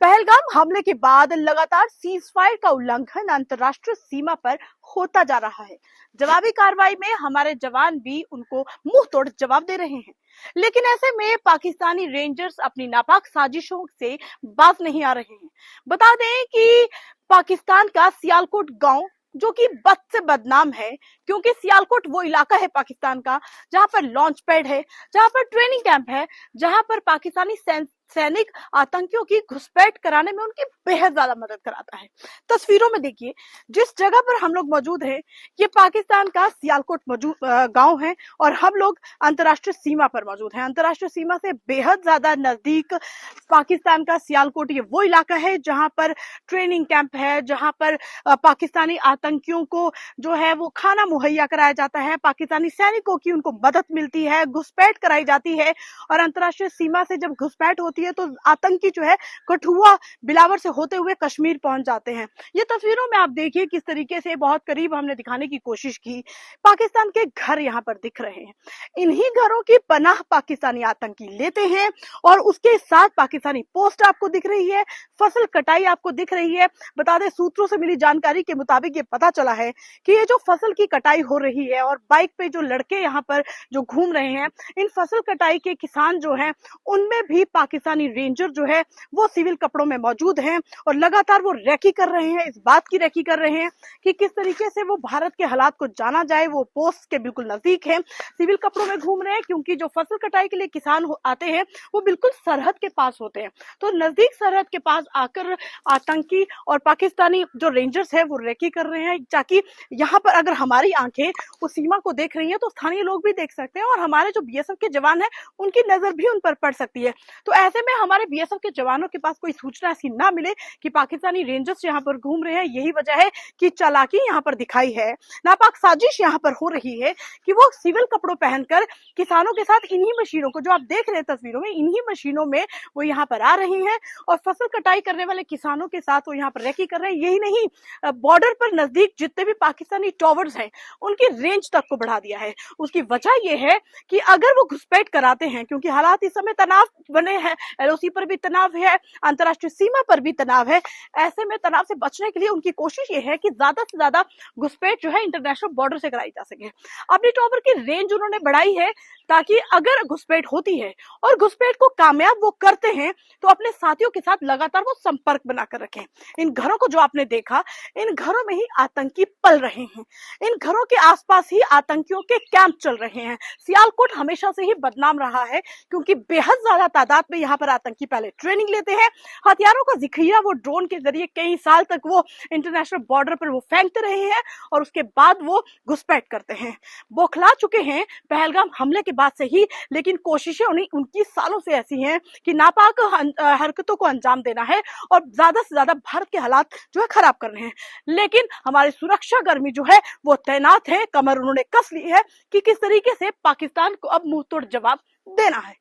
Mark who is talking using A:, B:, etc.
A: पहलगाम हमले के बाद लगातार सीजफायर का उल्लंघन अंतर्राष्ट्रीय सीमा पर होता जा रहा है। जवाबी कार्रवाई में हमारे जवान भी उनको मुंह तोड़ जवाब दे रहे हैं। लेकिन ऐसे में पाकिस्तानी रेंजर्स अपनी नापाक साजिशों से बाज नहीं आ रहे हैं। बता दें कि पाकिस्तान का सियालकोट गांव जो कि बद से बदनाम है, क्योंकि सियालकोट वो इलाका है पाकिस्तान का जहां पर लॉन्च पैड है, जहां पर ट्रेनिंग कैंप है, जहां पर पाकिस्तानी सैनिक आतंकियों की घुसपैठ कराने में उनकी बेहद ज्यादा मदद कराता है। तस्वीरों में देखिए जिस जगह पर हम लोग मौजूद हैं, ये पाकिस्तान का सियालकोट मौजूद गांव है और हम लोग अंतर्राष्ट्रीय सीमा पर मौजूद हैं। अंतर्राष्ट्रीय सीमा से बेहद ज्यादा नजदीक पाकिस्तान का सियालकोट ये वो इलाका है जहां पर ट्रेनिंग कैंप है, जहां पर पाकिस्तानी आतंकियों को जो है वो खाना मुहैया कराया जाता है, पाकिस्तानी सैनिकों की उनको मदद मिलती है, घुसपैठ कराई जाती है। और अंतर्राष्ट्रीय सीमा से जब घुसपैठ होती है तो आतंकी जो है कठुआ बिलावर से होते हुए कश्मीर पहुंच जाते हैं। ये तस्वीरों में आप देखिए किस तरीके से बहुत करीब हमने दिखाने की कोशिश की। पाकिस्तान के घर यहाँ पर दिख रहे हैं, इन्हीं घरों की पनाह पाकिस्तानी आतंकी लेते हैं और उसके साथ पाकिस्तानी पोस्ट आपको दिख रही है, फसल कटाई आपको दिख रही है। बता दें सूत्रों से मिली जानकारी के मुताबिक ये पता चला है कि ये जो फसल की कटाई हो रही है और बाइक पे जो लड़के यहाँ पर जो घूम रहे हैं, इन फसल कटाई के किसान जो हैं उनमें भी पाकिस्तानी रेंजर जो है वो सिविल कपड़ों में मौजूद हैं और लगातार वो रैकी कर रहे हैं, इस बात की रैकी कर रहे हैं कि किस तरीके से वो भारत के हालात को जाना जाए। वो पोस्ट के बिल्कुल नजदीक है, सिविल कपड़ों में घूम रहे हैं, क्योंकि जो फसल कटाई के लिए किसान आते हैं वो बिल्कुल सरहद के पास होते हैं। तो नजदीक सरहद के पास आकर आतंकी और पाकिस्तानी जो रेंजर्स है वो रैकी कर रहे हैं, ताकि यहाँ पर अगर हमारी आंखें उस सीमा को देख रही हैं तो स्थानीय लोग भी देख सकते हैं और हमारे जो बीएसएफ के जवान हैं उनकी नजर भी उन पर पड़ सकती है। तो ऐसे में हमारे बीएसएफ के जवानों के पास कोई सूचना ऐसी ना मिले कि पाकिस्तानी रेंजर्स यहाँ पर घूम रहे हैं, यही वजह है कि चालाकी यहाँ पर दिखाई है, नापाक साजिश यहाँ पर हो रही है कि वो सिविल कपड़ों पहनकर किसानों के साथ इन्हीं मशीनों को जो आप देख रहे हैं तस्वीरों में, इन्हीं मशीनों में वो यहाँ पर आ रही हैं और फसल कटाई करने वाले किसानों के साथ वो यहाँ पर रैकी कर रहे हैं। यही नहीं, बॉर्डर पर नजदीक जितने भी पाकिस्तानी टॉवर्स हैं उनकी रेंज तक को बढ़ा दिया है। उसकी वजह यह है कि अगर वो घुसपैठ कराते हैं, क्योंकि हालात इस समय तनाव बने हैं, एलओसी पर भी तनाव है, अंतर्राष्ट्रीय सीमा पर भी तनाव है, ऐसे में तनाव से बचने के लिए उनकी कोशिश ये है कि ज्यादा से ज्यादा घुसपैठ जो है इंटरनेशनल बॉर्डर से कराई जा सके। अपनी टॉवर की रेंज उन्होंने बढ़ाई है ताकि अगर घुसपैठ होती है और घुसपैठ को कामयाब वो करते हैं तो अपने साथियों के साथ लगातार वो संपर्क बनाकर रखें। इन घरों को जो आपने देखा, इन घरों में ही आतंकी पल रहे हैं, इन घरों के आसपास ही आतंकियों के कैंप चल रहे हैं। सियालकोट हमेशा से ही बदनाम रहा है क्योंकि बेहद ज्यादा तादाद में यहाँ पर आतंकी पहले ट्रेनिंग लेते हैं, हथियारों का जिक्रिया वो ड्रोन के जरिए कई साल तक वो इंटरनेशनल बॉर्डर पर वो फेंकते रहे हैं और उसके बाद वो घुसपैठ करते हैं। बौखला चुके हैं पहलगाम हमले के बाद से ही, लेकिन कोशिशें उनकी सालों से ऐसी हैं कि नापाक हरकतों को अंजाम देना है और ज्यादा से ज्यादा भारत के हालात जो है खराब करने हैं। लेकिन हमारे सुरक्षा कर्मी जो है वो तैनात है, कमर उन्होंने कस ली है कि किस तरीके से पाकिस्तान को अब मुंह तोड़ जवाब देना है।